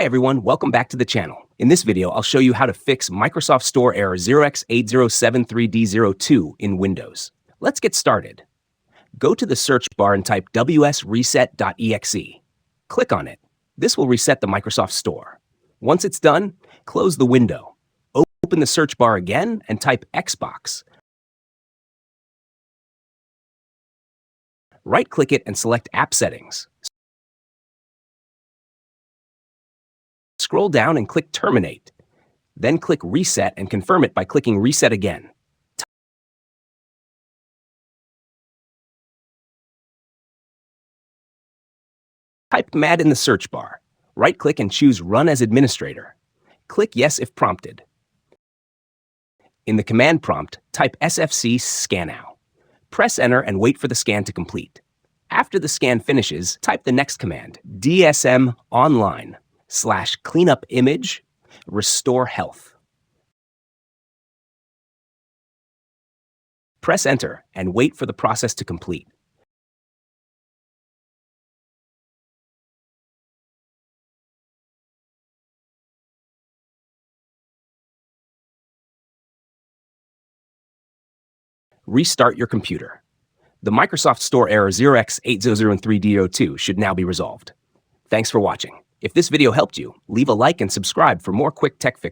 Hi everyone, welcome back to the channel. In this video, I'll show you how to fix Microsoft Store error 0x80073d02 in Windows. Let's get started. Go to the search bar and type wsreset.exe. Click on it. This will reset the Microsoft Store. Once it's done, close the window. Open the search bar again and type Xbox. Right-click it and select App Settings. Scroll down and click Terminate. Then click Reset and confirm it by clicking Reset again. Type MAD in the search bar. Right-click and choose Run as Administrator. Click Yes if prompted. In the command prompt, type SFC ScanNow. Press Enter and wait for the scan to complete. After the scan finishes, type the next command, DSM online /cleanup image restore health. Press Enter and wait for the process to complete. Restart your computer. The Microsoft Store error 0x80073d02 should now be resolved. Thanks for watching. If this video helped you, leave a like and subscribe for more quick tech fixes.